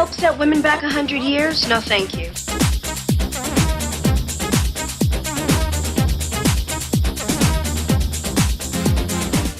help set women back 100 years? No, thank you.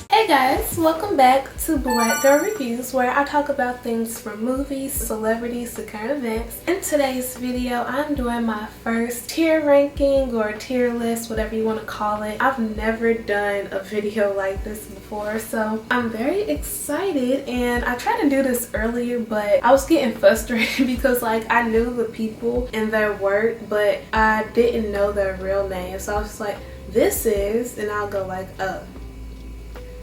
Hey guys, welcome back to Black Girl Reviews, where I talk about things from movies, celebrities, to current events. In today's video, I'm doing my first tier ranking or tier list, whatever you want to call it. I've never done a video like this before, so I'm very excited, and I tried to do this earlier, but I was getting frustrated because like I knew the people and their work, but I didn't know their real name. So I was just like, this is, and I'll go like,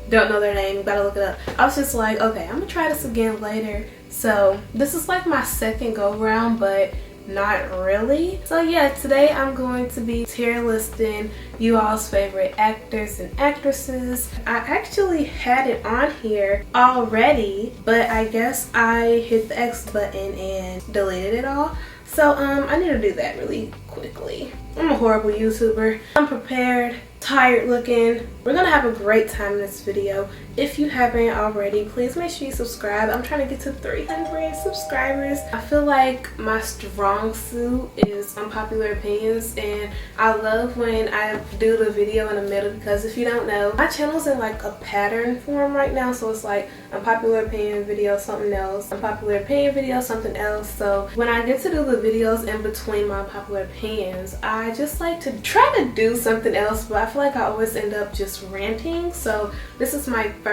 don't know their name, gotta look it up. I was just like, okay, I'm gonna try this again later. So this is like my second go round, but not really. So yeah, today I'm going to be tier listing you all's favorite actors and actresses. I actually had it on here already, but I guess I hit the X button and deleted it all. So I need to do that really quickly. I'm a horrible YouTuber. I'm prepared, tired looking. We're gonna have a great time in this video. If you haven't already, please make sure you subscribe. I'm trying to get to 300 subscribers. I feel like my strong suit is unpopular opinions, and I love when I do the video in the middle, because if you don't know, my channel's in like a pattern form right now. So it's like unpopular opinion video, something else, unpopular opinion video, something else. So when I get to do the videos in between my unpopular opinions, I just like to try to do something else, but I feel like I always end up just ranting. So this is my first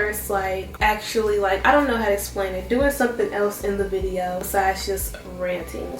actually I don't know how to explain it, doing something else in the video besides just ranting.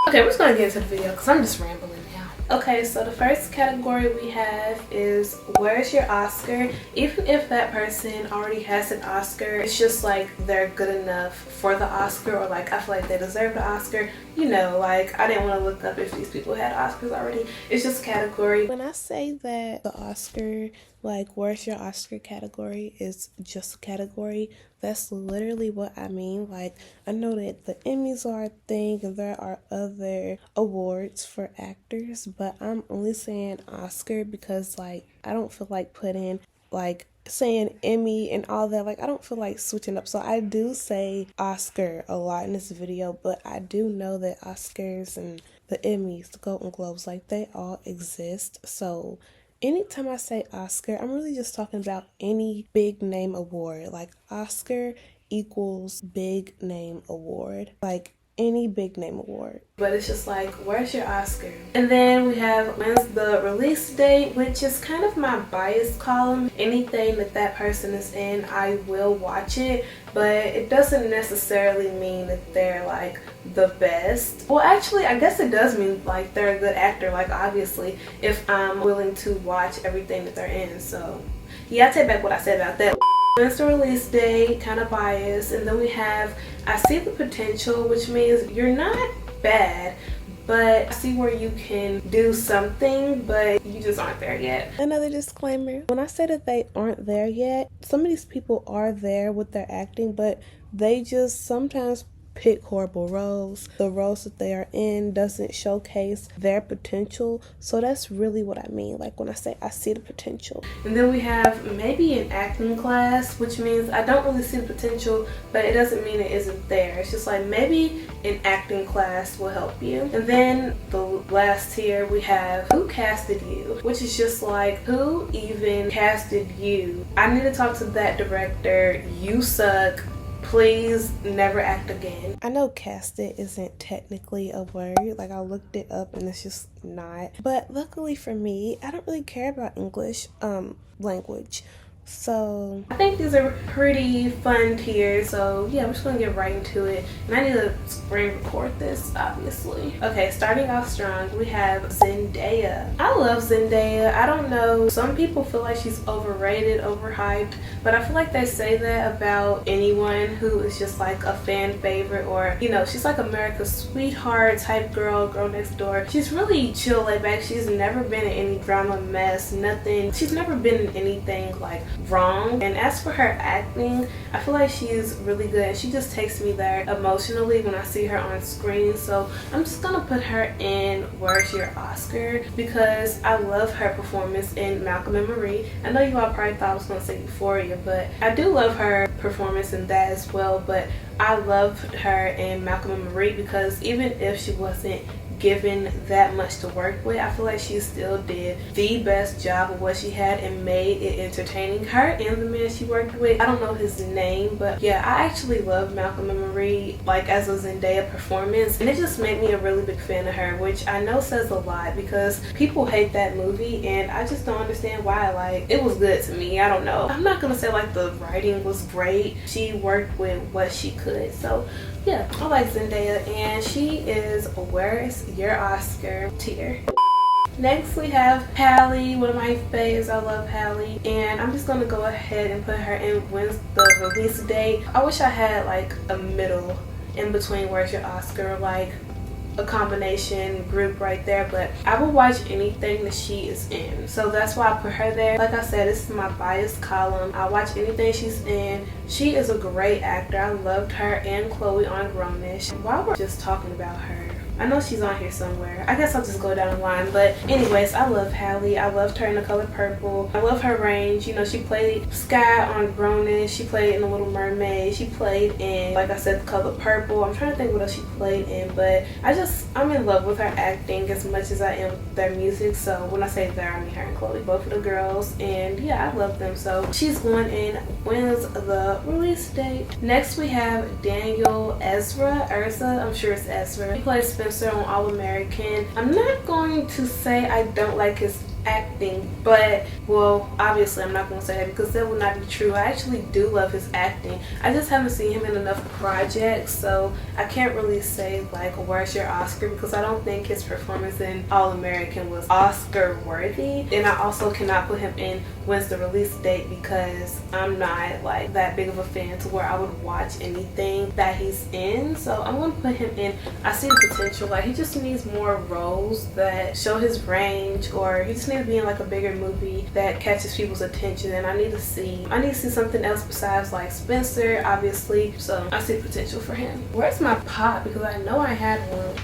Okay, we're just gonna get into the video because I'm just rambling now. Okay, so the first category we have is where's your Oscar? Even if that person already has an Oscar, it's just like they're good enough for the Oscar, or like I feel like they deserve the Oscar. You know, like I didn't want to look up if these people had Oscars already. It's just category. When I say that the Oscar, like where's your Oscar category is just a category, that's literally what I mean. Like I know that the Emmys are a thing and there are other awards for actors, but I'm only saying Oscar because like I don't feel like putting like saying Emmy and all that, like I don't feel like switching up. So I do say Oscar a lot in this video, but I do know that Oscars and the Emmys, the Golden Globes, like they all exist. So anytime I say Oscar, I'm really just talking about any big name award. Like Oscar equals big name award, like any big name award. But it's just like, where's your Oscar? And then we have when's the release date, which is kind of my bias column. Anything that person is in, I will watch it, but it doesn't necessarily mean that they're like the best. Well, actually I guess it does mean like they're a good actor, like obviously if I'm willing to watch everything that they're in. So yeah, I take back what I said about that. When's the release date, kind of biased. And then we have I see the potential, which means you're not bad, but I see where you can do something, but you just aren't there yet. Another disclaimer, when I say that they aren't there yet, some of these people are there with their acting, but they just sometimes pick horrible roles. The roles that they are in doesn't showcase their potential. So that's really what I mean, like when I say I see the potential. And then we have maybe an acting class, which means I don't really see the potential, but it doesn't mean it isn't there. It's just like maybe an acting class will help you. And then the last tier we have who casted you, which is just like who even casted you. I need to talk to that director. You suck. Please never act again. I know casted isn't technically a word, like I looked it up and it's just not. But luckily for me, I don't really care about English language. So I think these are pretty fun tiers. So yeah, we're just gonna get right into it. And I need to screen record this, obviously. Okay, starting off strong, we have Zendaya. I love Zendaya. I don't know, some people feel like she's overrated, overhyped, but I feel like they say that about anyone who is just like a fan favorite, or you know, she's like America's sweetheart type girl next door. She's really chill, laid back. She's never been in any drama, mess, nothing. She's never been in anything like wrong. And as for her acting, I feel like she's really good. She just takes me there emotionally when I see her on screen. So I'm just gonna put her in Where's Your Oscar because I love her performance in Malcolm and Marie. I know you all probably thought I was gonna say Euphoria, but I do love her performance in that as well. But I love her in Malcolm and Marie because even if she wasn't given that much to work with, I feel like she still did the best job of what she had and made it entertaining. Her and the man she worked with, I don't know his name, but yeah, I actually love Malcolm and Marie like as a Zendaya performance, and it just made me a really big fan of her, which I know says a lot because people hate that movie and I just don't understand why. Like, it was good to me. I don't know, I'm not gonna say like the writing was great. She worked with what she could. So yeah, I like Zendaya and she is Where's Your Oscar tier. Next we have Hallie, one of my faves. I love Hallie, and I'm just gonna go ahead and put her in When's the Release Date. I wish I had like a middle in between Where's Your Oscar, like a combination group right there, but I will watch anything that she is in, so that's why I put her there. Like I said, this is my bias column. I watch anything she's in. She is a great actor. I loved her and Chloe on Grownish. While we're just talking about her, I know she's on here somewhere. I guess I'll just go down the line. But anyways, I love Hallie. I loved her in The Color Purple. I love her range. You know, she played Sky on Grownish. She played in The Little Mermaid. She played in, like I said, The Color Purple. I'm trying to think what else she played in. But I'm in love with her acting as much as I am with their music. So when I say there, I mean her and Chloe, both of the girls. And yeah, I love them. So she's going in When's the Release Date. Next we have Daniel Urza. I'm sure it's Ezra. He plays Spencer on All American. I'm not going to say I don't like his acting, but well, obviously I'm not going to say that because that would not be true. I actually do love his acting. I just haven't seen him in enough projects, so I can't really say like Where's Your Oscar because I don't think his performance in All American was Oscar worthy. And I also cannot put him in When's the Release Date because I'm not like that big of a fan to where I would watch anything that he's in. So I'm going to put him in I See the Potential. Like, he just needs more roles that show his range, or he just needs to be in like a bigger movie that catches people's attention. And I need to see something else besides like Spencer, obviously. So I see potential for him. Where's my pot? Because I know I had one.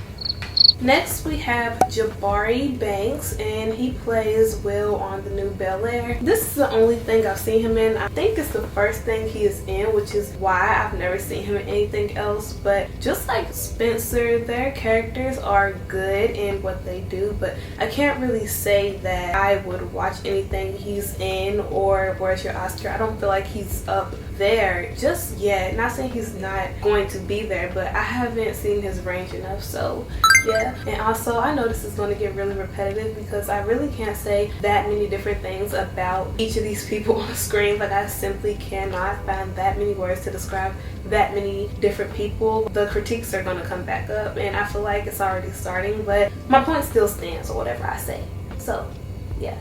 Next we have Jabari Banks, and he plays Will on the new Bel-Air. This is the only thing I've seen him in. I think it's the first thing he is in, which is why I've never seen him in anything else. But just like Spencer, their characters are good in what they do, but I can't really say that I would watch anything he's in or Where's Your Oscar. I don't feel like he's up there just yet. Not saying he's not going to be there, but I haven't seen his range enough. So yeah. And also, I know this is going to get really repetitive because I really can't say that many different things about each of these people on screen. Like, I simply cannot find that many words to describe that many different people. The critiques are going to come back up, and I feel like it's already starting, but my point still stands or whatever I say. So yeah.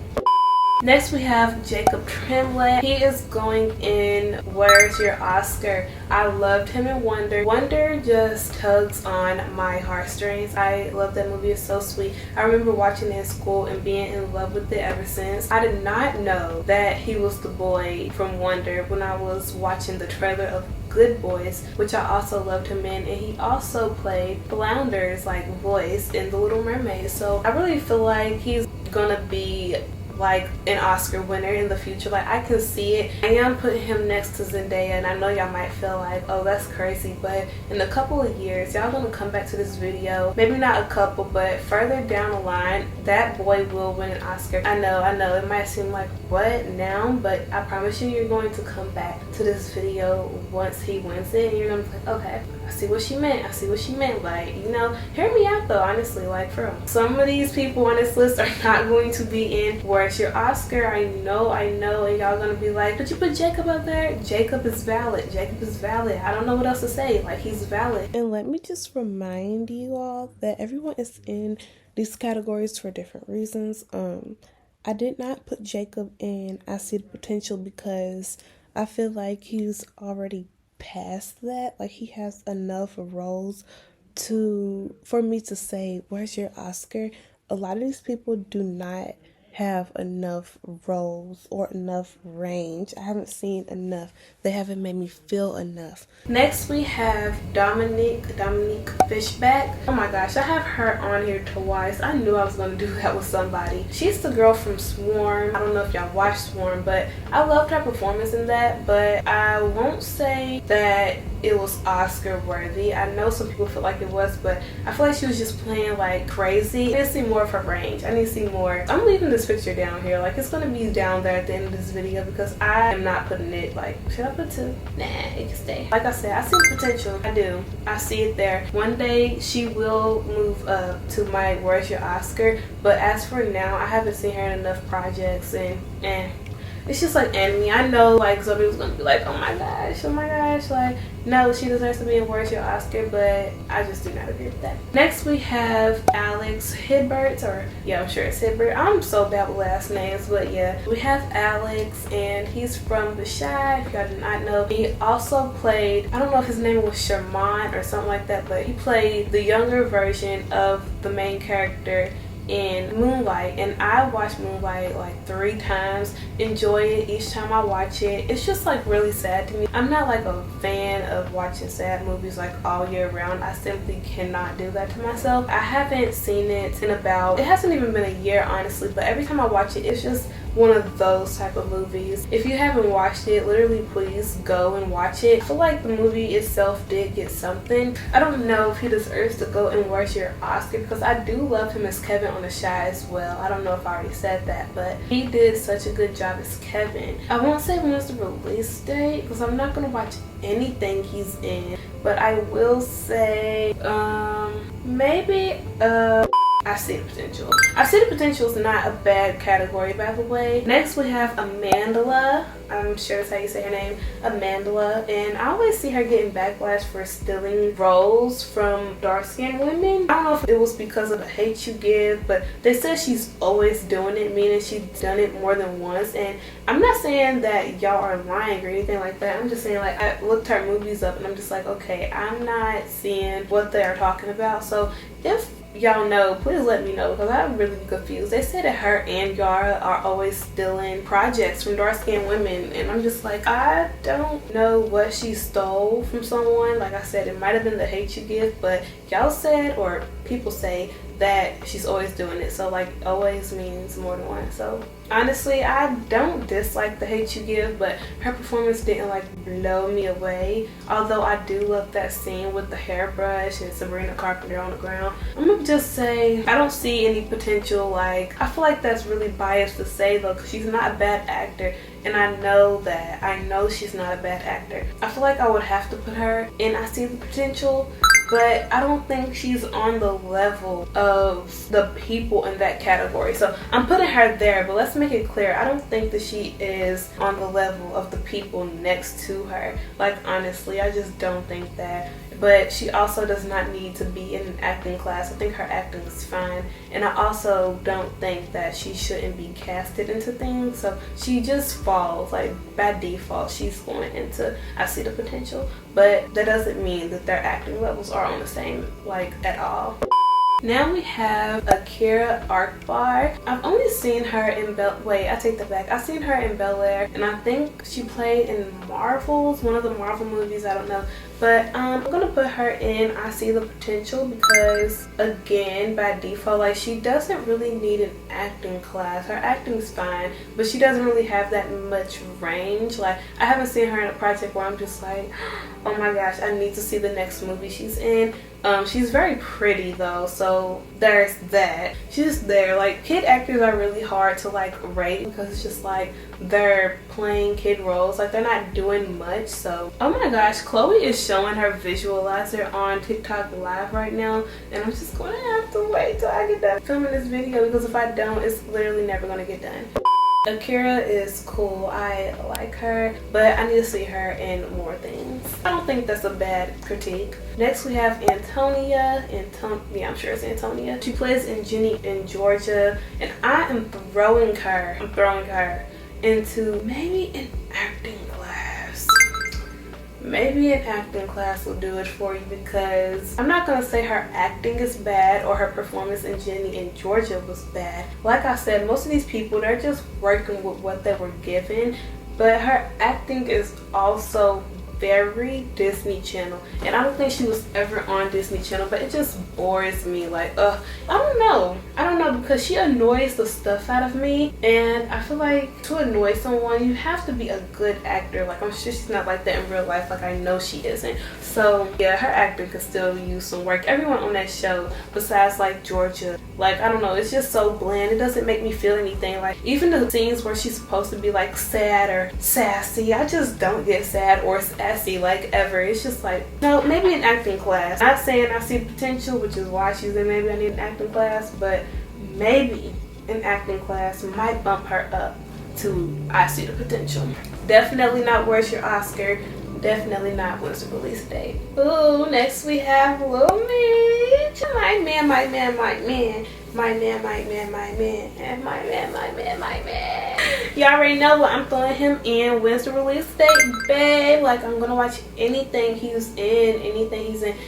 Next we have Jacob Tremblay. He is going in Where's Your Oscar. I loved him in Wonder. Wonder just tugs on my heartstrings. I love that movie. It's so sweet. I remember watching it in school and being in love with it ever since. I did not know that he was the boy from Wonder when I was watching the trailer of Good Boys, which I also loved him in, and he also played Flounder's like voice in The Little Mermaid. So I really feel like he's gonna be like an Oscar winner in the future. Like, I can see it. I am putting him next to Zendaya, and I know y'all might feel like, oh, that's crazy, but in a couple of years y'all gonna come back to this video, maybe not a couple, but further down the line, that boy will win an Oscar. I know it might seem like what now, but I promise you, you're going to come back to this video once he wins it, and you're gonna be like, okay, I see what she meant. Like, you know, hear me out though, honestly. Like, for real, some of these people on this list are not going to be in Where's Your Oscar. I know, and y'all gonna be like, but you put Jacob up there. Jacob is valid. I don't know what else to say. Like, he's valid. And let me just remind you all that everyone is in these categories for different reasons. I did not put Jacob in I See the Potential because I feel like he's already past that. Like, he has enough roles for me to say Where's Your Oscar. A lot of these people do not have enough roles or enough range. I haven't seen enough. They haven't made me feel enough. Next we have Dominique Fishback. Oh my gosh, I have her on here twice. I knew I was going to do that with somebody. She's the girl from Swarm. I don't know if y'all watched Swarm, but I loved her performance in that, but I won't say that it was Oscar worthy. I know some people feel like it was, but I feel like she was just playing like crazy. I need to see more of her range. I need to see more. I'm leaving this picture down here. Like, it's gonna be down there at the end of this video because I am not putting it, like, should I put 2? Nah, it can stay. Like I said, I see the potential. I do. I see it there. One day she will move up to my Where's Your Oscar, but as for now, I haven't seen her in enough projects, and it's just like enemy. I know like somebody was gonna be like, oh my gosh, like, no, she deserves to be in Where's Your Oscar, but I just do not agree with that. Next we have Alex Hidbert, or yeah, I'm sure it's Hidbert. I'm so bad with last names, but yeah, we have Alex, and he's from The Chi, if y'all did not know. He also played, I don't know if his name was Sherman or something like that, but he played the younger version of the main character in Moonlight, and I watched Moonlight like 3 times. Enjoy it each time I watch it. It's just like really sad to me. I'm not like a fan of watching sad movies like all year round. I simply cannot do that to myself. I haven't seen it in about, it hasn't even been a year honestly, but every time I watch it, it's just one of those type of movies. If you haven't watched it, literally please go and watch it. I feel like the movie itself did get something. I don't know if he deserves to go and Where's Your Oscar, because I do love him as Kevin on The Chi as well. I don't know if I already said that, but he did such a good job as Kevin. I won't say when it's the release date because I'm not gonna watch anything he's in, but I will say maybe I See the Potential. I See the Potential is not a bad category, by the way. Next we have Amandla. I'm sure that's how you say her name, Amandla. And I always see her getting backlash for stealing roles from dark-skinned women. I don't know if it was because of the hate you give, but they said she's always doing it, meaning she's done it more than once. And I'm not saying that y'all are lying or anything like that. I'm just saying, like, I looked her movies up and I'm just like, okay, I'm not seeing what they are talking about. So if y'all know, please let me know because I'm really confused. They said that her and Yara are always stealing projects from dark-skinned women, and I'm just like, I don't know what she stole from someone. Like I said, it might have been the hate you give, but y'all said, or people say, that she's always doing it. So like always means more than one. So honestly, I don't dislike the hate you give, but her performance didn't like blow me away. Although I do love that scene with the hairbrush and Sabrina Carpenter on the ground. I'm gonna just say I don't see any potential. Like, I feel like that's really biased to say though, because she's not a bad actor, and I know that. I know she's not a bad actor. I feel like I would have to put her in I See the Potential, but I don't think she's on the level of the people in that category. So I'm putting her there, but let's make it clear, I don't think that she is on the level of the people next to her. Like, honestly, I just don't think that. But she also does not need to be in an acting class. I think her acting is fine. And I also don't think that she shouldn't be casted into things. So she just falls, like by default, she's going into I See the Potential. But that doesn't mean that their acting levels are on the same, like, at all. Now we have Akira Akbar. I've only seen her in I take that back. I've seen her in Bel Air, and I think she played in Marvels, one of the Marvel movies, I don't know. But I'm gonna put her in I See the Potential because, again, by default, like, she doesn't really need an acting class. Her acting's fine, but she doesn't really have that much range. Like, I haven't seen her in a project where I'm just like, oh my gosh, I need to see the next movie she's in. She's very pretty though, so there's that. She's just there. Like, kid actors are really hard to like rate because it's just like they're playing kid roles, like they're not doing much. So oh my gosh, Chloe is showing her visualizer on TikTok live right now, and I'm just gonna have to wait till I get done filming this video because if I don't, it's literally never gonna get done. Akira is cool. I like her, but I need to see her in more things. I don't think that's a bad critique. Next we have Antonia. Yeah, I'm sure it's Antonia. She plays in Jenny in Georgia, and I am throwing her into maybe an acting class. maybe an acting class will do it for you, because I'm not gonna say her acting is bad or her performance in Jenny and Georgia was bad. Like I said, most of these people, they're just working with what they were given, but her acting is also very Disney Channel, and I don't think she was ever on Disney Channel, but it just bores me. Like, I don't know, because she annoys the stuff out of me, and I feel like to annoy someone you have to be a good actor. Like, I'm sure she's not like that in real life, like I know she isn't. So yeah, her acting could still use some work. Everyone on that show besides like Georgia, like, I don't know, it's just so bland. It doesn't make me feel anything. Like, even the scenes where she's supposed to be like sad or sassy, I just don't get sad or sassy like ever. It's just like, no, maybe an acting class. Not saying I see potential, which is why she's in maybe I need an acting class, but maybe an acting class might bump her up to I see the potential. Definitely not Where's Your Oscar. Definitely not When's the release date. Ooh, next we have Lil Mitch. My man. Y'all already know what I'm throwing him in. When's the release date, babe? Like, I'm gonna watch anything he's in,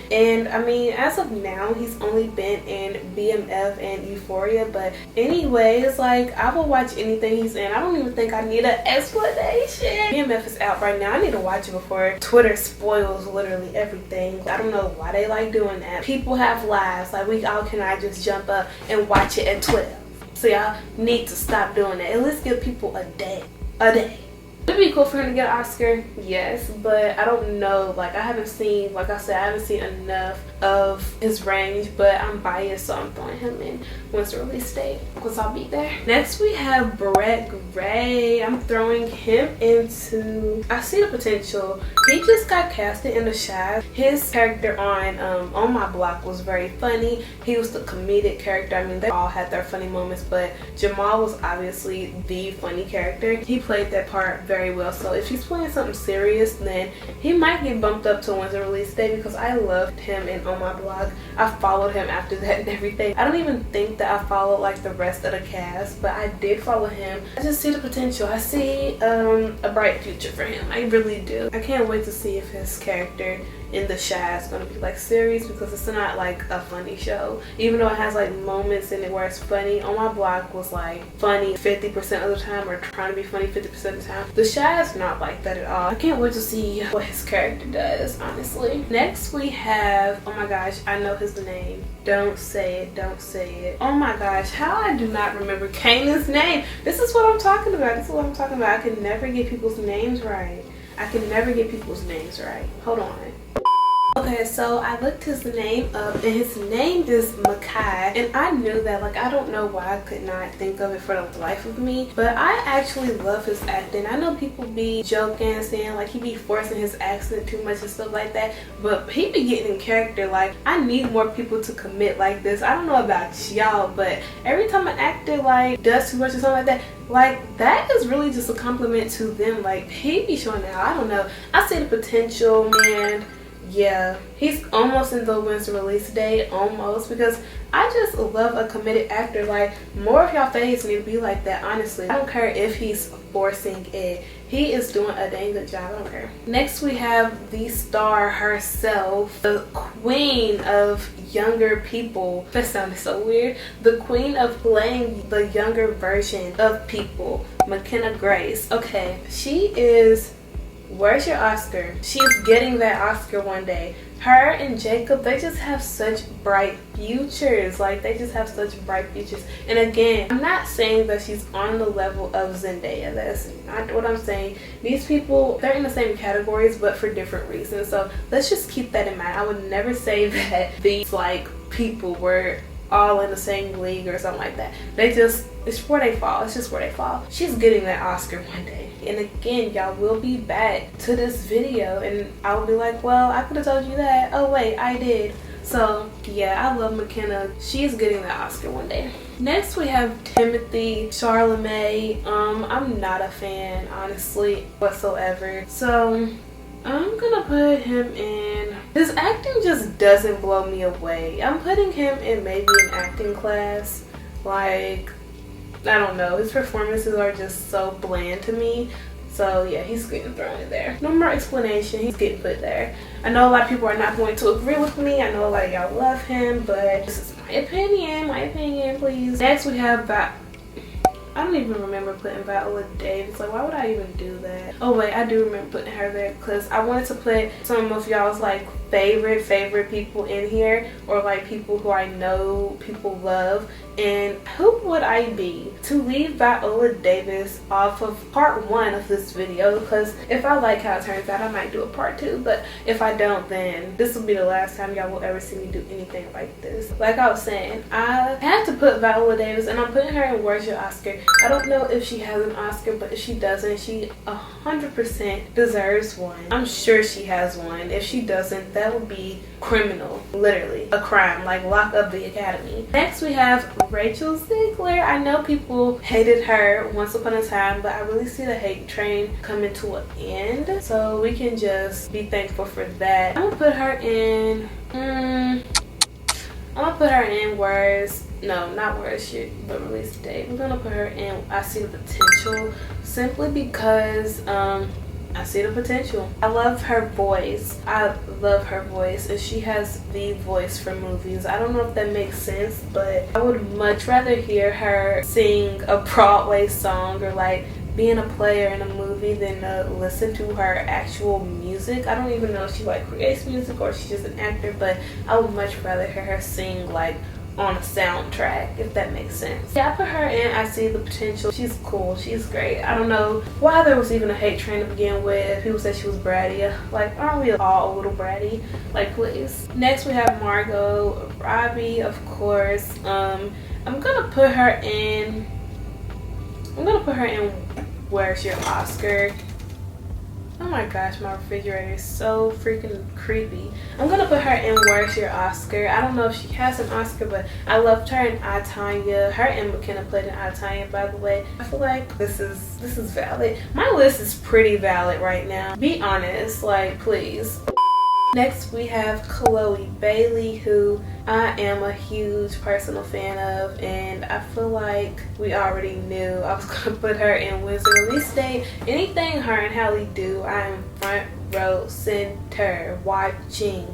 and I mean, as of now, he's only been in BMF and Euphoria, but anyways, like, I will watch anything he's in. I don't even think I need an explanation. BMF is out right now. I need to watch it before Twitter spoils literally everything. I don't know why they like doing that. People have lives. Like, we all cannot just jump up and watch it at 12. So y'all need to stop doing that. At least give people a day. It'd be cool for him to get an Oscar, yes, but I don't know. Like, I haven't seen, like I said, I haven't seen enough of his range, but I'm biased, so I'm throwing him in When's the release date, because I'll be there. Next we have Brett Gray. I'm throwing him into I See the Potential. He just got casted in The Chi. His character on My Block was very funny. He was the comedic character. I mean, they all had their funny moments, but Jamal was obviously the funny character. He played that part very well, so if he's playing something serious, then he might get bumped up to When's the release date, because I loved him in On My Block. I followed him after that and everything. I don't even think that I followed like the rest of the cast, but I did follow him. I just see the potential. I see a bright future for him. I really do. I can't wait to see if his character in The Chi is going to be like serious, because it's not like a funny show. Even though it has like moments in it where it's funny, On My Block was like funny 50% of the time, or trying to be funny 50% of the time. The Chi is not like that at all. I can't wait to see what his character does, honestly. Next we have, oh my gosh, I know his name. Don't say it. Oh my gosh, how I do not remember Kanan's name. This is what I'm talking about. I can never get people's names right. Hold on. Okay, so I looked his name up, and his name is Makai, and I knew that. Like, I don't know why I could not think of it for the life of me, but I actually love his acting. I know people be joking, saying like he be forcing his accent too much and stuff like that, but he be getting in character. Like, I need more people to commit like this. I don't know about y'all, but every time an actor like does too much or something like that is really just a compliment to them. Like, he be showing out. I don't know. I see the potential, and yeah, he's almost in the When's the release date, almost, because I just love a committed actor. Like, more of y'all fans need to be like that, honestly. I don't care if he's forcing it. He is doing a dang good job. I don't care. Next we have the star herself, the queen of younger people. That sounded so weird. The queen of playing the younger version of people, McKenna Grace. Okay, she is Where's Your Oscar? She's getting that Oscar one day. Her and Jacob, they just have such bright futures. Like, they just have such bright futures. And again, I'm not saying that she's on the level of Zendaya. That's not what I'm saying. These people, they're in the same categories, but for different reasons. So let's just keep that in mind. I would never say that these like people were all in the same league or something like that. It's where they fall. It's just where they fall. She's getting that Oscar one day. And again, y'all will be back to this video, and I will be like, well, I could have told you that. Oh wait, I did. So yeah, I love McKenna. She's getting that Oscar one day. Next we have Timothy Chalamet. I'm not a fan, honestly, whatsoever. So I'm gonna put him in. His acting just doesn't blow me away. I'm putting him in maybe an acting class. Like, I don't know, his performances are just so bland to me. So yeah, he's getting thrown in there. No more explanation, he's getting put there. I know a lot of people are not going to agree with me. I know a lot of y'all love him, but this is my opinion, please. Next we have I don't even remember putting Viola Davis. Like, why would I even do that? Oh wait, I do remember putting her there because I wanted to put some of y'all's like favorite people in here, or like people who I know people love. And who would I be to leave Viola Davis off of part 1 of this video? Because if I like how it turns out, I might do a part 2, but if I don't, then this will be the last time y'all will ever see me do anything like this. Like I was saying, I had to put Viola Davis, and I'm putting her in Where's Your Oscar. I don't know if she has an Oscar, but if she doesn't, she 100% deserves one. I'm sure she has one. If she doesn't, that would be criminal, literally a crime, like lock up the Academy. Next we have Rachel Zegler. I know people hated her once upon a time, but I really see the hate train coming to an end, so we can just be thankful for that. I'm gonna put her in Where's, no, not Where's Your, but Release Date. I'm gonna put her in I See the Potential, simply because I see the potential. I love her voice. And she has the voice for movies. I don't know if that makes sense, but I would much rather hear her sing a Broadway song or like being a player in a movie than listen to her actual music. I don't even know if she like creates music or she's just an actor, but I would much rather hear her sing like on a soundtrack, if that makes sense. Yeah, I put her in I See the Potential. She's cool, she's great. I don't know why there was even a hate train to begin with. People said she was bratty. Like, aren't we all a little bratty? Like, please. Next we have Margot Robbie, of course. I'm gonna put her in Where's Your Oscar. Oh my gosh, my refrigerator is so freaking creepy. I'm gonna put her in Where's Your Oscar. I don't know if she has an Oscar, but I loved her in I, Tonya. Her and McKenna played in I, Tonya, by the way. I feel like this is valid. My list is pretty valid right now. Be honest, like, please. Next we have Chloe Bailey, who I am a huge personal fan of, and I feel like we already knew I was gonna put her in When's the Release Date. Anything her and Halle do, I am front row center watching.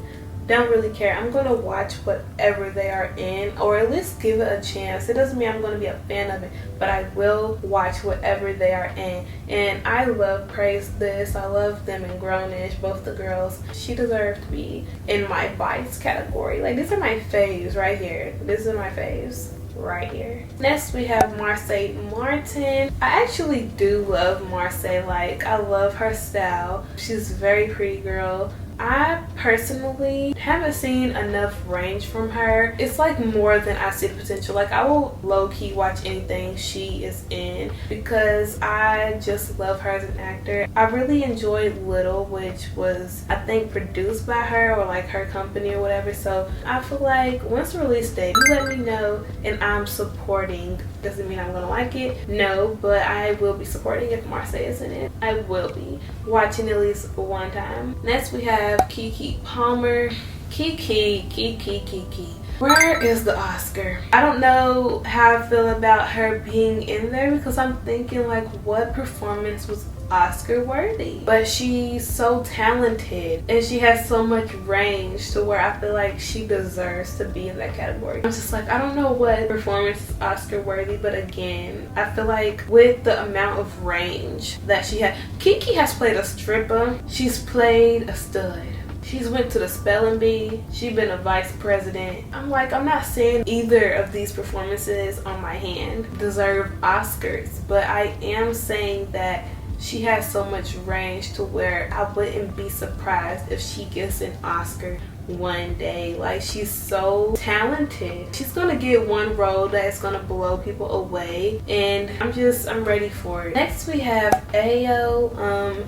Don't really care. I'm gonna watch whatever they are in, or at least give it a chance. It doesn't mean I'm gonna be a fan of it, but I will watch whatever they are in. And I love Praise This. I love them in Grownish, both the girls. She deserves to be in my Vice category. Like, these are my faves right here. These are my faves right here. Next we have Marsai Martin. I actually do love Marsai. Like, I love her style. She's a very pretty girl. I personally haven't seen enough range from her. It's like more than I See the Potential. Like, I will low-key watch anything she is in because I just love her as an actor. I really enjoyed Little, which was, I think, produced by her or like her company or whatever. So I feel like once the release date, you let me know and I'm supporting. Doesn't mean I'm gonna like it, no, but I will be supporting if Marsai is in it. I will be watching at least one time. Next we have Keke Palmer. Keke. Where is the Oscar? I don't know how I feel about her being in there because I'm thinking like, what performance was Oscar worthy? But she's so talented and she has so much range to where I feel like she deserves to be in that category. I'm just like, I don't know what performance is Oscar worthy, but again, I feel like with the amount of range that she had, Keke has played a stripper, she's played a stud, she's went to the spelling bee, she's been a vice president. I'm like, I'm not saying either of these performances on my hand deserve Oscars, but I am saying that she has so much range to where I wouldn't be surprised if she gets an Oscar one day. Like, she's so talented. She's gonna get one role that's gonna blow people away, and I'm ready for it. Next we have Ayo.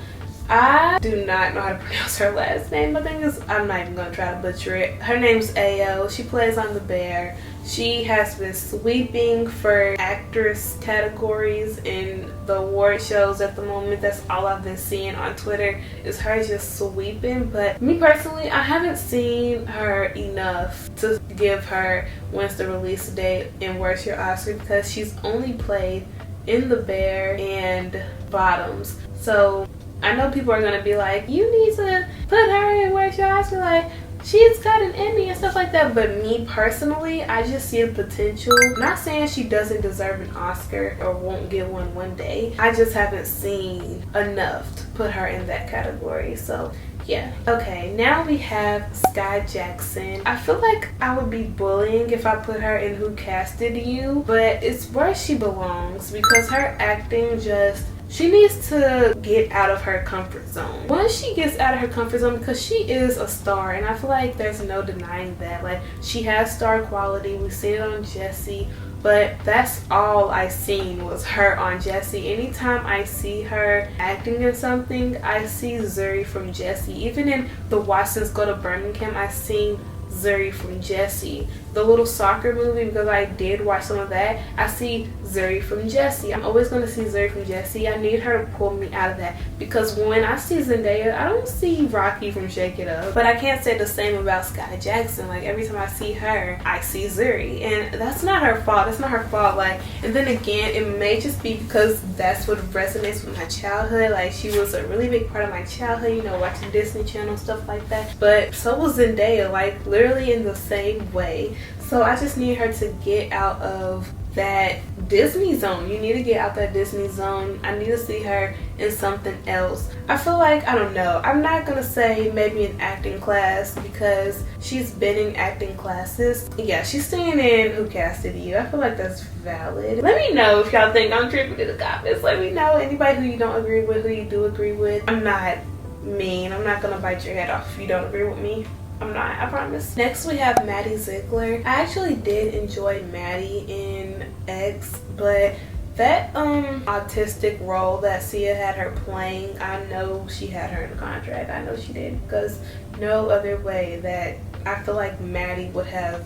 I do not know how to pronounce her last name. The thing is, I'm not even gonna try to butcher it. Her name's Ayo. She plays on The Bear. She has been sweeping for actress categories in the award shows at the moment. That's all I've been seeing on Twitter, is her just sweeping. But me personally, I haven't seen her enough to give her When's the Release Date and Where's Your Oscar, because she's only played in The Bear and Bottoms. So I know people are gonna be like, you need to put her in where's your Oscar. Like, she's got an Emmy and stuff like that. But me personally, I just see the potential. I'm not saying she doesn't deserve an Oscar or won't get one day. I just haven't seen enough to put her in that category. So yeah. Okay, now we have Skai Jackson. I feel like I would be bullying if I put her in Who Casted You, but it's where she belongs because her acting just, she needs to get out of her comfort zone. Once she gets out of her comfort zone, because she is a star, and I feel like there's no denying that. Like, she has star quality. We see it on Jessie, but that's all I seen was her on Jessie. Anytime I see her acting in something, I see Zuri from Jessie. Even in the Watsons Go to Birmingham, I seen Zuri from Jessie. The little soccer movie, because I did watch some of that, I see Zuri from Jessie. I'm always going to see Zuri from Jessie. I need her to pull me out of that, because when I see Zendaya, I don't see Rocky from Shake It Up. But I can't say the same about Skai Jackson. Like, every time I see her, I see Zuri, and that's not her fault. That's not her fault. Like, and then again, it may just be because that's what resonates with my childhood. Like, she was a really big part of my childhood, you know, watching Disney Channel, stuff like that. But so was Zendaya, like literally in the same way. So I just need her to get out of that Disney zone. You need to get out that Disney zone. I need to see her in something else. I feel like, I don't know, I'm not gonna say maybe an acting class, because she's been in acting classes. Yeah, she's staying in Who Casted You. I feel like that's valid. Let me know if y'all think I'm tripping in the comments. Let me know. Anybody who you don't agree with, who you do agree with. I'm not mean. I'm not gonna bite your head off if you don't agree with me. I'm not, I promise. Next we have Maddie Ziegler. I actually did enjoy Maddie in X, but that autistic role that Sia had her playing, I know she had her in the contract. I know she did, because no other way that I feel like Maddie would have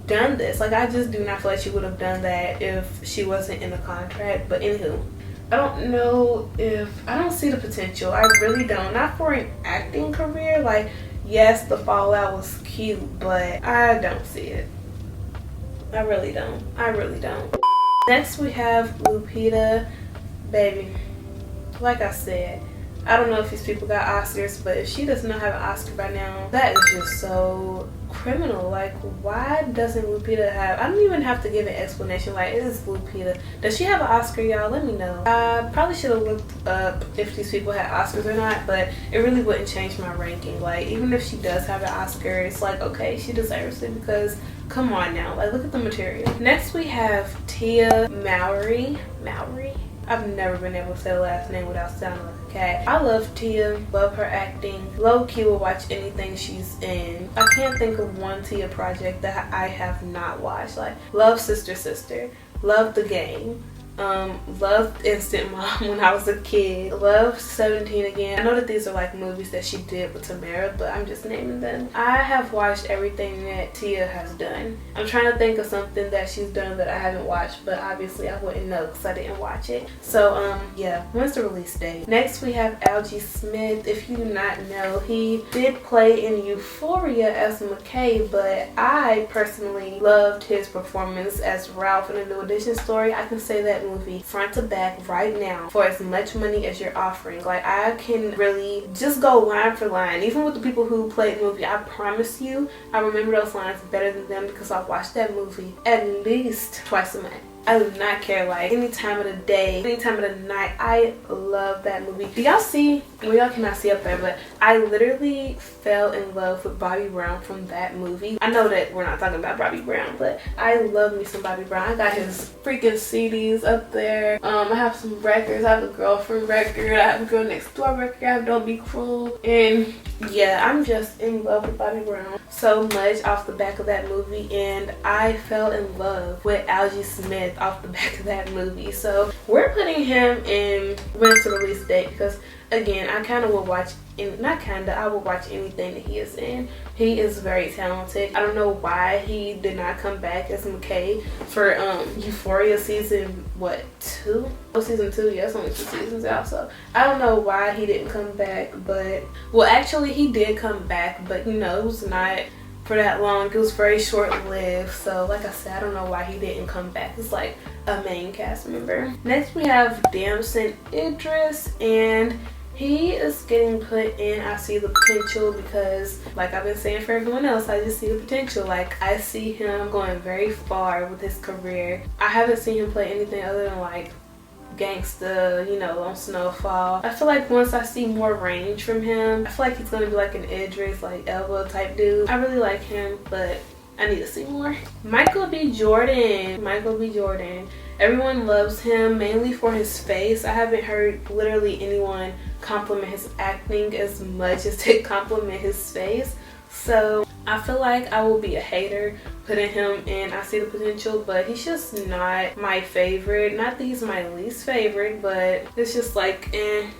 done this. Like, I just do not feel like she would have done that if she wasn't in the contract. But anywho, I don't know if, I don't see the potential. I really don't. Not for an acting career. Like, yes, the fallout was cute, but I don't see it. I really don't. I really don't. Next we have Lupita. Baby, like I said, I don't know if these people got Oscars, but if she does not have an Oscar by now, that is just so criminal. Like, why doesn't Lupita have, I don't even have to give an explanation. Like, it is Lupita. Does she have an Oscar, y'all? Let me know. I probably should have looked up if these people had Oscars or not, but it really wouldn't change my ranking. Like, even if she does have an Oscar, it's like, okay, she deserves it, because come on now, like, look at the material. Next we have Tia Mowry. I've never been able to say the last name without sounding like a cat. I love Tia, love her acting. Low-key will watch anything she's in. I can't think of one Tia project that I have not watched. Like, love Sister Sister, love The Game, loved Instant Mom when I was a kid, loved 17 Again. I know that these are like movies that she did with Tamara, but I'm just naming them. I have watched everything that Tia has done. I'm trying to think of something that she's done that I haven't watched, but obviously I wouldn't know because I didn't watch it. So yeah, when's the release date? Next we have Algie Smith. If you do not know, he did play in Euphoria as McKay, but I personally loved his performance as Ralph in the New Edition story. I can say that movie front to back right now for as much money as you're offering. Like, I can really just go line for line. Even with the people who played the movie, I promise you I remember those lines better than them, because I've watched that movie at least twice a month. I do not care, like, any time of the day, any time of the night. I love that movie. Do y'all see? Well, y'all cannot see up there, but I literally fell in love with Bobby Brown from that movie. I know that we're not talking about Bobby Brown, but I love me some Bobby Brown. I got his freaking CDs up there. I have some records. I have a Girlfriend record. I have a Girl Next Door record. I have Don't Be Cruel. And yeah, I'm just in love with Bobby Brown so much off the back of that movie, and I fell in love with Algie Smith off the back of that movie. So we're putting him in when's the release date, because again, I kind of will watch, I will watch anything that he is in. He is very talented. I don't know why he did not come back as McKay for Euphoria season, what, 2? Oh, season 2, yeah, it's only 2 seasons out, so I don't know why he didn't come back. But, well, actually he did come back, but you know, it was not for that long. It was very short-lived. So like I said, I don't know why he didn't come back. It's like a main cast member. Next we have Damson Idris, and he is getting put in I See the Potential because, like I've been saying for everyone else, I just see the potential. Like, I see him going very far with his career. I haven't seen him play anything other than like gangsta, you know, on Snowfall. I feel like once I see more range from him, I feel like he's gonna be like an Idris, like Elba type dude. I really like him, but I need to see more. Michael B. Jordan. Michael B. Jordan. Everyone loves him mainly for his face. I haven't heard literally anyone compliment his acting as much as they compliment his face. So I feel like I will be a hater putting him in I See the Potential, but he's just not my favorite. Not that he's my least favorite, but it's just like,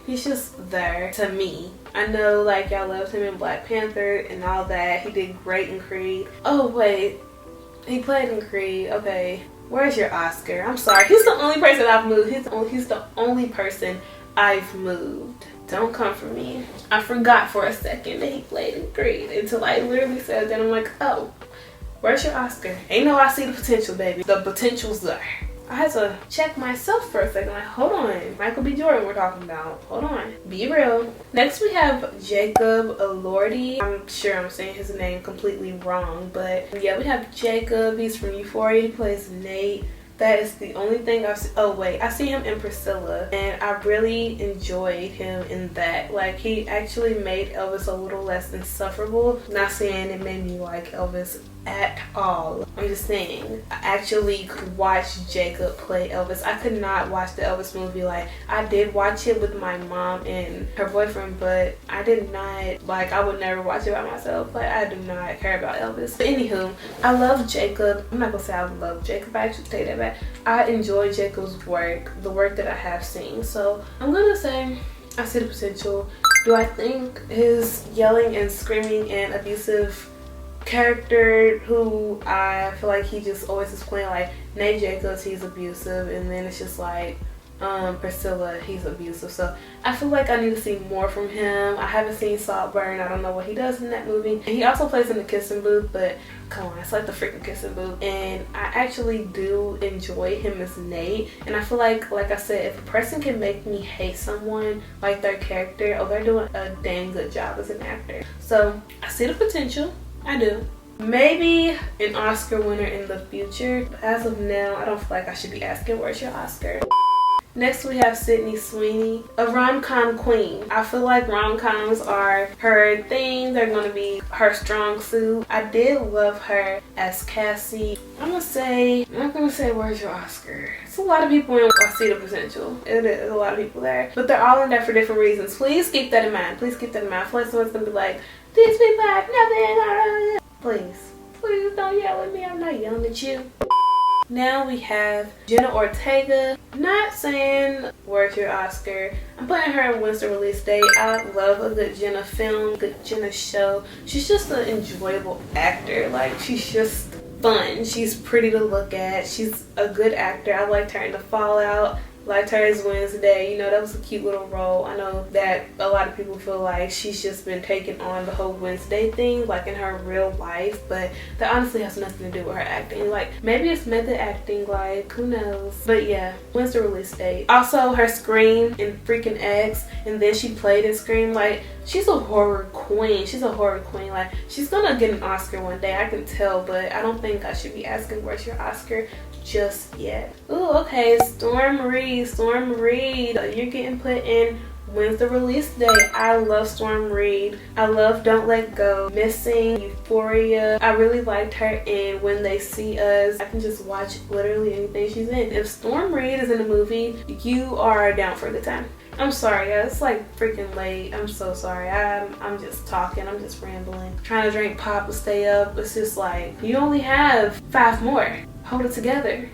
he's just there to me. I know like y'all loved him in Black Panther and all that. He did great in Creed. Oh wait, he played in Creed. Okay, where's your Oscar? I'm sorry, he's the only person I've moved. He's the only person I've moved. Don't come for me. I forgot for a second that he played in Creed until I literally said that. I'm like, oh, where's your Oscar? Ain't no I See the Potential, baby. The potential's there. I had to check myself for a second. Like, hold on. Michael B. Jordan we're talking about. Hold on. Be real. Next we have Jacob Elordi. I'm sure I'm saying his name completely wrong, but yeah, we have Jacob. He's from Euphoria. He plays Nate. That is the only thing I've seen. Oh wait, I see him in Priscilla, and I really enjoyed him in that. Like, he actually made Elvis a little less insufferable. Not saying it made me like Elvis at all. I'm just saying I actually could watch Jacob play Elvis. I could not watch the Elvis movie. Like, I did watch it with my mom and her boyfriend, but I did not, like, I would never watch it by myself. Like, I do not care about Elvis. But anywho, I love Jacob. I'm not gonna say I love Jacob, I actually take that back. I enjoy Jacob's work, the work that I have seen. So I'm gonna say I See the Potential. Do I think his yelling and screaming and abusive character, who I feel like he just always is playing, like Nate Jacobs, he's abusive, and then it's just like Priscilla, he's abusive. So I feel like I need to see more from him. I haven't seen Saltburn. I don't know what he does in that movie. And he also plays in The Kissing Booth, but come on, it's like the freaking Kissing Booth. And I actually do enjoy him as Nate. And I feel like I said, if a person can make me hate someone, like their character, oh, they're doing a dang good job as an actor. So I see the potential. I do. Maybe an Oscar winner in the future. But as of now, I don't feel like I should be asking, where's your Oscar? Next we have Sydney Sweeney, a rom-com queen. I feel like rom-coms are her thing. They're going to be her strong suit. I did love her as Cassie. I'm not going to say where's your Oscar. It's a lot of people in I See the Potential. It is a lot of people there. But they're all in there for different reasons. Please keep that in mind. Please keep that in mind. I feel like someone's going to be like, these people have nothing. Please don't yell at me. I'm not yelling at you. Now we have Jenna Ortega. Not saying where's your Oscar. I'm putting her in Wednesday release date. I love a good Jenna film, good Jenna show. She's just an enjoyable actor. Like, she's just fun. She's pretty to look at. She's a good actor. I liked her in The Fallout. Liked her as Wednesday. You know, that was a cute little role. I know that a lot of people feel like she's just been taking on the whole Wednesday thing, like in her real life, but that honestly has nothing to do with her acting. Like, maybe it's method acting, like, who knows? But yeah, Wednesday release date. Also, her Scream in freaking X, and then she played in Scream. Like, she's a horror queen. She's a horror queen. Like, she's gonna get an Oscar one day, I can tell, but I don't think I should be asking where's your Oscar just yet. Ooh, okay, Storm Reid. You're getting put in Wednesday release date. I love Storm Reid. I love Don't Let Go, Missing, Euphoria. I really liked her in When They See Us. I can just watch literally anything she's in. If Storm Reid is in a movie, you are down for the time. I'm sorry, guys. It's like freaking late. I'm so sorry. I'm just talking. I'm just rambling. Trying to drink pop to stay up. It's just like, you only have 5 more. Hold it together.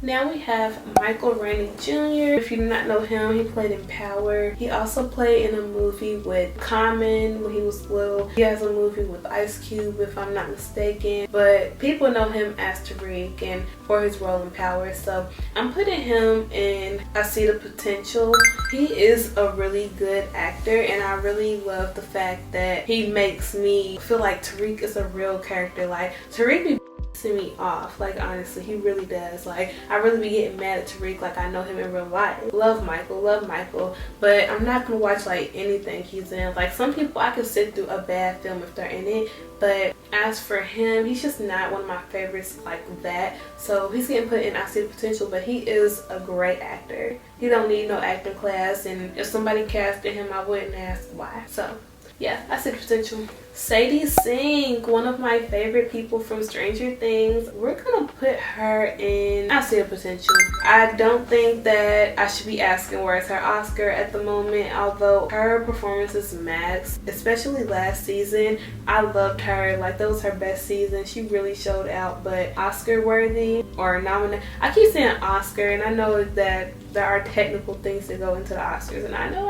Now we have Michael Rainey Jr. If you do not know him, he played in Power. He also played in a movie with Common when he was little. He has a movie with Ice Cube, if I'm not mistaken. But people know him as Tariq and for his role in Power. So I'm putting him in I See the Potential. He is a really good actor, and I really love the fact that he makes me feel like Tariq is a real character. Like, Tariq be me off, like, honestly, he really does. Like, I really be getting mad at Tariq like I know him in real life. Love Michael, but I'm not gonna watch like anything he's in. Like, some people I can sit through a bad film if they're in it, but as for him, he's just not one of my favorites like that. So he's getting put in I See the Potential, but he is a great actor. He don't need no acting class, and if somebody casted him, I wouldn't ask why. So yeah, I See the Potential. Sadie Singh, one of my favorite people from Stranger Things. We're gonna put her in I See the Potential. I don't think that I should be asking where's her Oscar at the moment, although her performance is max, especially last season. I loved her. Like, that was her best season. She really showed out, but Oscar worthy or nominated. I keep saying Oscar, and I know that there are technical things that go into the Oscars, and I know.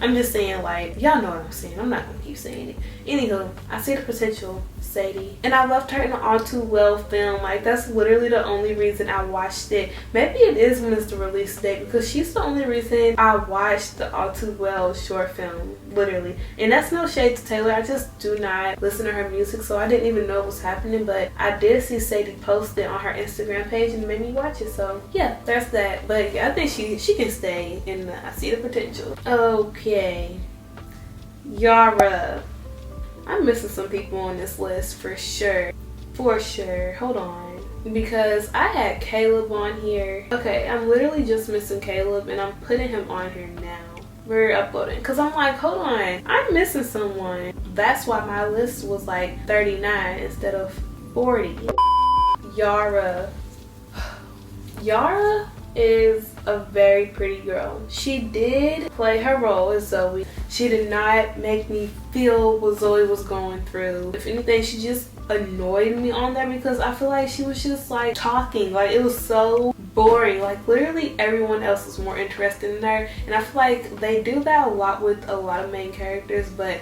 I'm just saying, like, y'all know what I'm saying. I'm not gonna keep saying it. Anywho, I See the Potential, Sadie. And I loved her in the All Too Well film. Like, that's literally the only reason I watched it. Maybe it is when it's the release date, because she's the only reason I watched the All Too Well short film, literally. And that's no shade to Taylor. I just do not listen to her music, so I didn't even know what was happening. But I did see Sadie post it on her Instagram page, and it made me watch it. So yeah, there's that. But yeah, I think she can stay in the I See the Potential. Okay, Yara. I'm missing some people on this list for sure. Hold on, because I had Caleb on here. Okay, I'm literally just missing Caleb, and I'm putting him on here now. We're uploading, because I'm like, hold on, I'm missing someone. That's why my list was like 39 instead of 40. Yara is a very pretty girl. She did play her role as Zoe. She did not make me feel what Zoe was going through. If anything, she just annoyed me on there, because I feel like she was just like talking. Like, it was so boring. Like, literally everyone else was more interested in her, and I feel like they do that a lot with a lot of main characters, but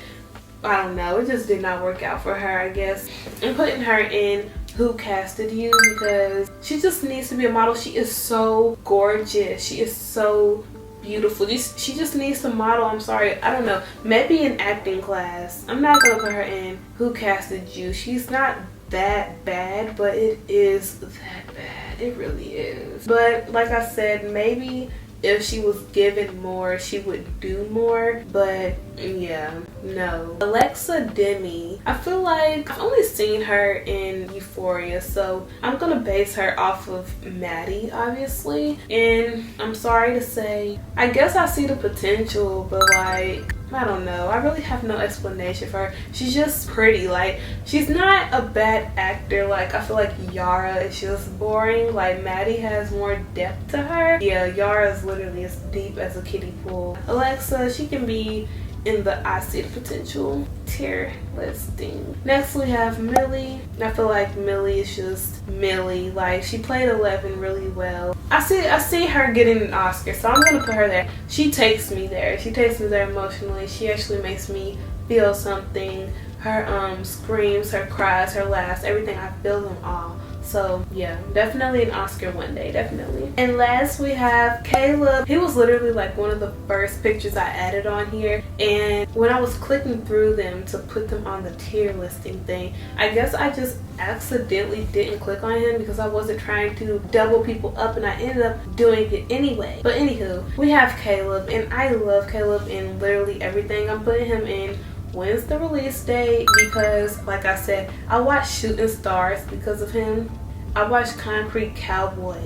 I don't know, it just did not work out for her, I guess. I'm putting her in Who Casted You, because she just needs to be a model. She is so gorgeous. She is so beautiful. She just needs to model. I'm sorry, I don't know, maybe an acting class. I'm not gonna put her in Who Casted You. She's not that bad, but it is that bad. It really is. But like I said, maybe if she was given more, she would do more. But yeah, no. Alexa Demi, I feel like I've only seen her in Euphoria, so I'm gonna base her off of Maddie, obviously. And I'm sorry to say, I guess I see the potential, but like, I don't know, I really have no explanation for her. She's just pretty. Like, she's not a bad actor. Like, I feel like Yara is just boring. Like, Maddie has more depth to her. Yeah, Yara is literally as deep as a kiddie pool. Alexa, she can be in the I See the Potential tier listing. Next we have Millie. I feel like Millie is just Millie. Like, she played 11 really well. I see her getting an Oscar, so I'm gonna put her there. She takes me there. She takes me there emotionally. She actually makes me feel something. Her screams, her cries, her laughs, everything, I feel them all. So yeah, definitely an Oscar one day, definitely. And last we have Caleb. He was literally like one of the first pictures I added on here, and when I was clicking through them to put them on the tier listing thing, I guess I just accidentally didn't click on him because I wasn't trying to double people up, and I ended up doing it anyway. But anywho, we have Caleb, and I love Caleb in literally everything. I'm putting him in when's the release date, because like I said, I watched Shooting Stars because of him. I watched Concrete Cowboy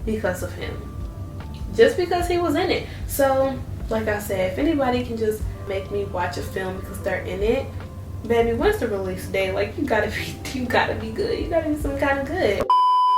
because of him, just because he was in it. So like I said, if anybody can just make me watch a film because they're in it, baby, when's the release date? Like, you gotta be good. You gotta be some kind of good.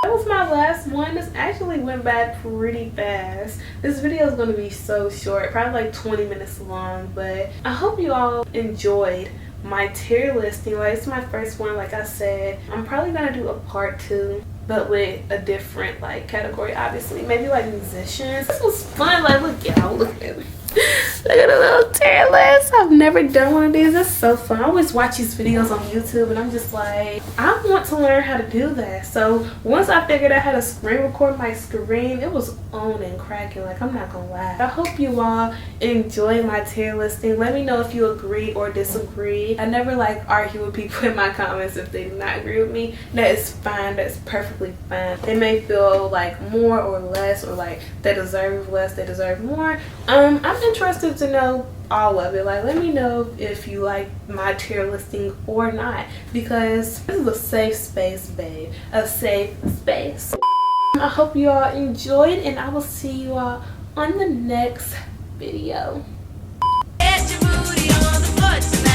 That was my last one. This actually went by pretty fast. This video is going to be so short, probably like 20 minutes long, but I hope you all enjoyed my tier listing. Like, it's my first one. Like I said, I'm probably going to do a part 2 but with a different like category, obviously. Maybe like musicians. This was fun. Like, look, y'all, look at me. Look at the little tier list. I've never done one of these. It's so fun. I always watch these videos on YouTube and I'm just like, I want to learn how to do that. So once I figured out how to screen record my screen, it was on and cracking. Like, I'm not gonna lie. I hope you all enjoy my tier listing. Let me know if you agree or disagree. I never like argue with people in my comments if they do not agree with me. That is fine. That's perfectly fine. They may feel like more or less, or like they deserve less, they deserve more. I'm interested to know all of it. Like, let me know if you like my tier listing or not, because this is a safe space, babe. A safe space. I hope you all enjoyed, and I will see you all on the next video. Get your booty on the floor tonight.